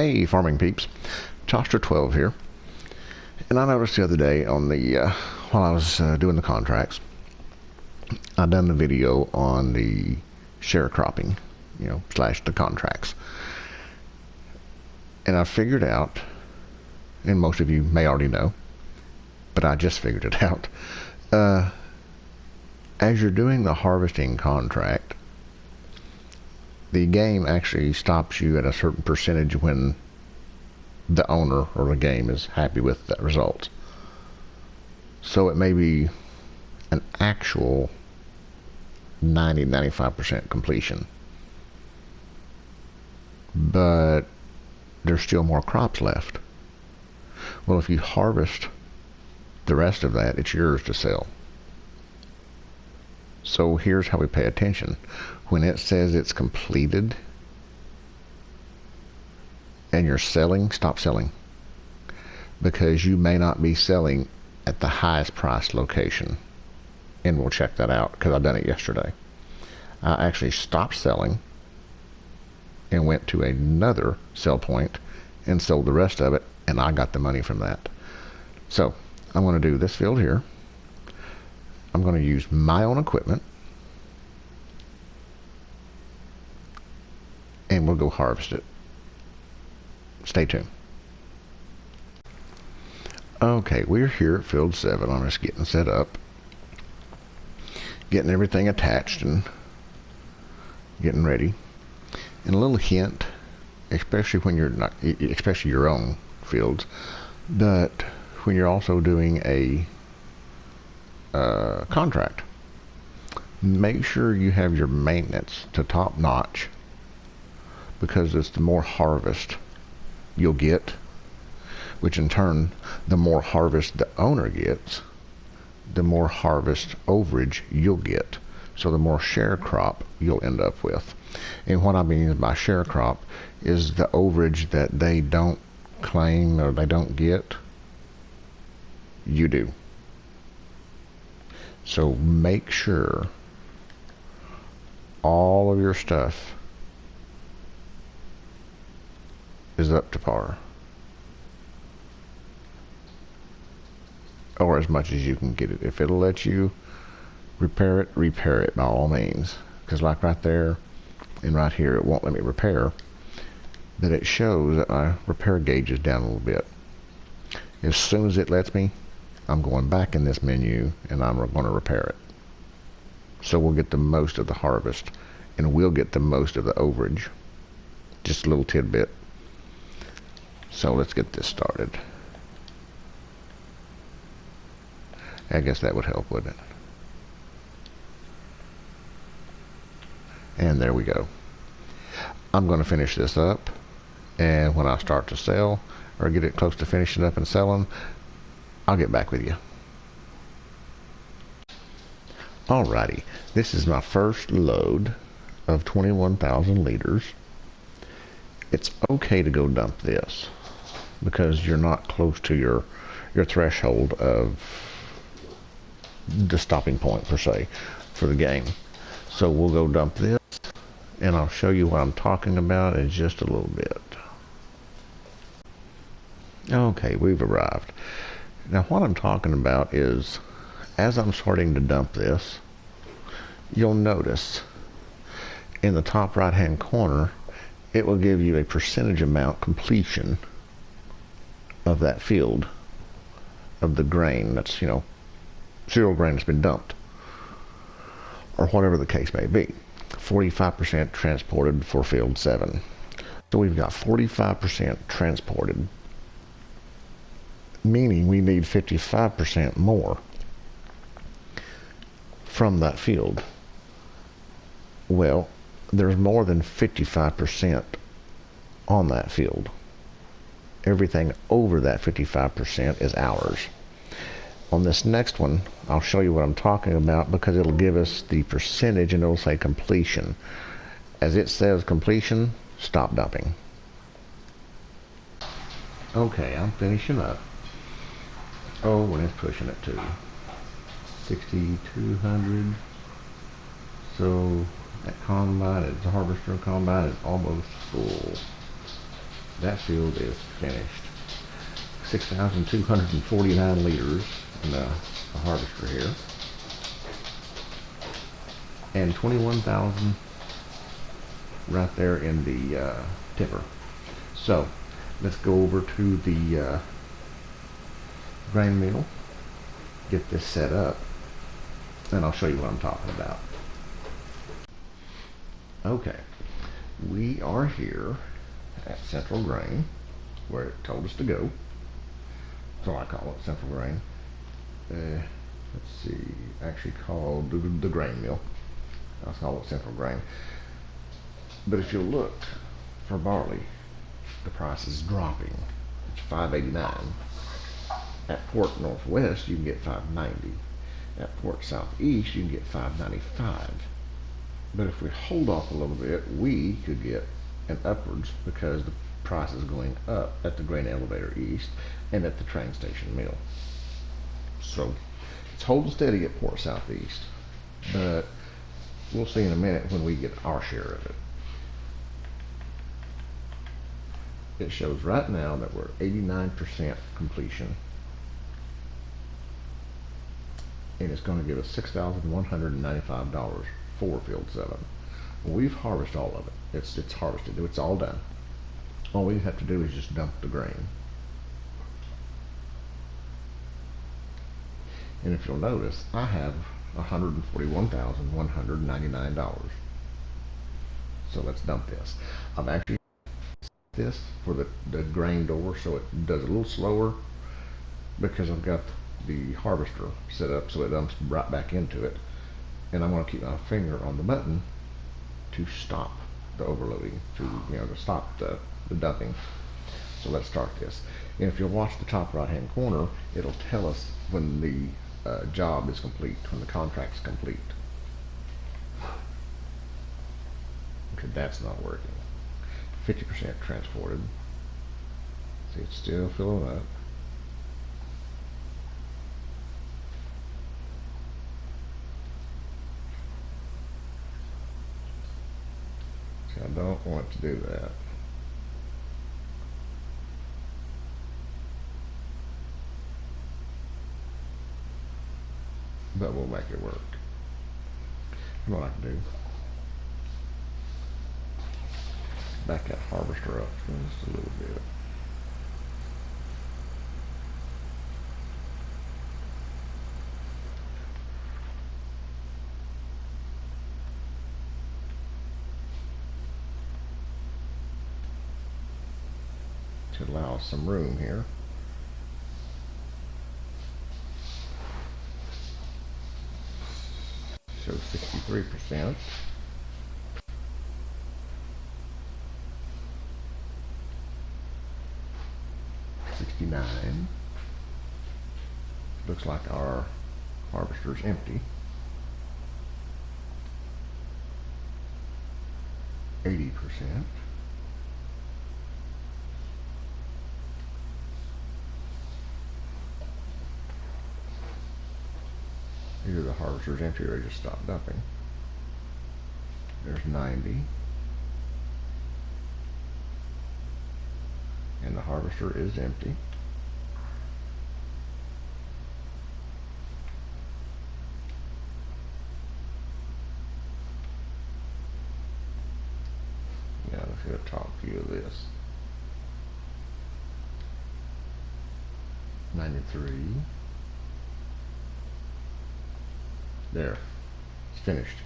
Hey farming peeps, Toster12 here. And I noticed the other day on the while I was doing the contracts, I done the video on the sharecropping, slash the contracts. And I figured out, and most of you may already know, but I just figured it out. As you're doing the harvesting contract, the game actually stops you at a certain percentage when the owner or the game is happy with that result. So it may be an actual 90-95% completion, but there's still more crops left. Well, if you harvest the rest of that, it's yours to sell. So here's how we pay attention. When it says it's completed and you're selling, stop selling, because you may not be selling at the highest price location. And we'll check that out because I've done it yesterday. I actually stopped selling and went to another sell point and sold the rest of it, and I got the money from that. So I'm going to do this field here. I'm going to use my own equipment, and we'll go harvest it. Stay tuned. Okay, we're here at field 7. I'm just getting set up, getting everything attached and getting ready. And a little hint, especially when you're not, especially your own fields, but when you're also doing a contract, make sure you have your maintenance to top notch, because it's the more harvest you'll get, which in turn, the more harvest the owner gets, the more harvest overage you'll get. So the more share crop you'll end up with. And what I mean by share crop is the overage that they don't claim or they don't get, you do. So make sure all of your stuff is up to par, or as much as you can get it. If it'll let you repair it by all means, because like right there and right here, it won't let me repair, but it shows that my repair gauge is down a little bit. As soon as it lets me, I'm going back in this menu and I'm going to repair it. So we'll get the most of the harvest and we'll get the most of the overage. Just a little tidbit. So let's get this started. I guess that would help, wouldn't it? And there we go. I'm going to finish this up, and when I start to sell or get it close to finishing up and selling, I'll get back with you. Alrighty, this is my first load of 21,000 liters. It's okay to go dump this because you're not close to your threshold of the stopping point per se for the game. So we'll go dump this, and I'll show you what I'm talking about in just a little bit. Okay, we've arrived. Now what I'm talking about is, as I'm starting to dump this, you'll notice in the top right hand corner it will give you a percentage amount completion of that field, of the grain that's, cereal grain that's been dumped, or whatever the case may be. 45% transported for field 7. So we've got 45% transported, meaning we need 55% more from that field. Well, there's more than 55% on that field. Everything over that 55% is ours. On this next one, I'll show you what I'm talking about, because it'll give us the percentage and it'll say completion. As it says completion, stop dumping. Okay, I'm finishing up. Oh, when it's pushing it to 6,200. So that combine, the harvester combine is almost full. that field is finished. 6,249 liters in the harvester here, and 21,000 right there in the tipper. So let's go over to the grain mill, get this set up, and I'll show you what I'm talking about. Okay, we are here at Central Grain, where it told us to go. So I call it Central Grain. Let's see, actually called the grain mill. I'll call it Central Grain. But if you look for barley, the price is dropping. It's $5.89. At Port Northwest, you can get $5.90. At Port Southeast, you can get $5.95. But if we hold off a little bit, we could get an upwards, because the price is going up at the grain elevator east and at the train station mill. So it's holding steady at Port Southeast, but we'll see in a minute when we get our share of it. It shows right now that we're 89% completion, and it's going to give us $6,195 for field 7. We've harvested all of it. It's harvested. It's all done. All we have to do is just dump the grain. And if you'll notice, I have $141,199. So let's dump this. I'm actually this for the grain door, so it does a little slower, because I've got the harvester set up so it dumps right back into it, and I'm going to keep my finger on the button to stop the overloading, to stop the dumping. So let's start this. And if you'll watch the top right hand corner, it'll tell us when the job is complete, when the contract's complete. Okay, that's not working. 50% transported. See, it's still filling up. See, I don't want to do that. But we'll make it work. What I can do, back that harvester up just a little bit. To allow us some room here. So 63%. $69. Looks like our harvester's empty. 80%. Either the harvester's empty or they just stopped dumping. There's 90. And the harvester is empty. Now let's get a top view of this. 93. There, it's finished.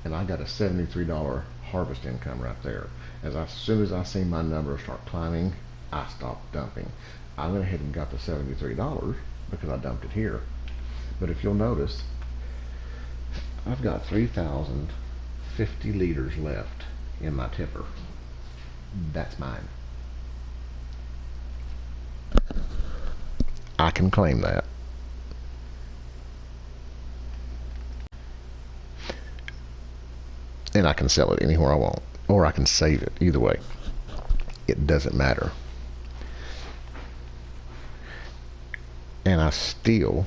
And I got a $73 harvest income right there. As soon as I see my numbers start climbing, I stopped dumping. I went ahead and got the $73 because I dumped it here. But if you'll notice, I've got 3,050 liters left in my tipper. That's mine. I can claim that. And I can sell it anywhere I want, or I can save it. Either way, it doesn't matter. And I still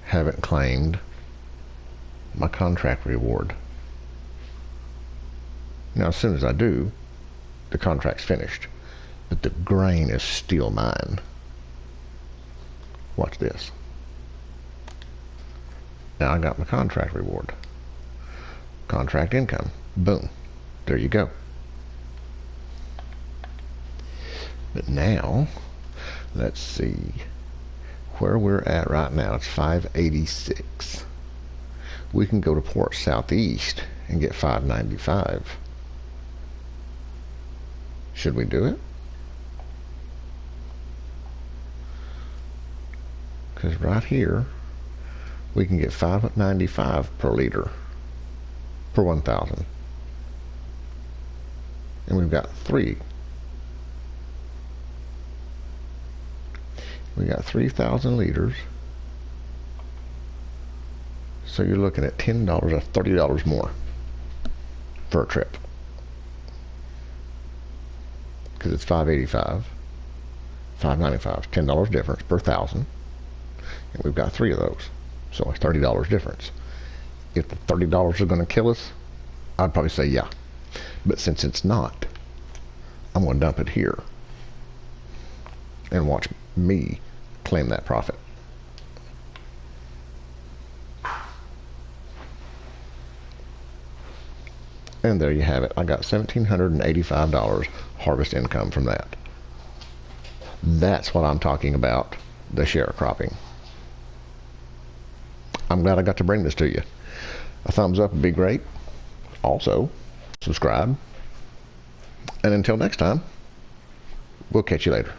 haven't claimed my contract reward. Now, as soon as I do, the contract's finished. but the grain is still mine. Watch this. Now I got my contract reward. Contract income. Boom. There you go. But now, let's see where we're at right now. It's 586. We can go to Port Southeast and get 595. Should we do it? Because right here, we can get 595 per liter per 1,000. And we've got 3. We got 3,000 liters. So you're looking at $10 or $30 more for a trip. Because it's 585, 595, $10 difference per 1,000. And we've got 3 of those. So it's $30 difference. If the $30 is going to kill us, I'd probably say yeah. But since it's not, I'm going to dump it here and watch me claim that profit. And there you have it. I got $1,785 harvest income from that. That's what I'm talking about, the sharecropping. I'm glad I got to bring this to you. A thumbs up would be great. Also, subscribe. And until next time, we'll catch you later.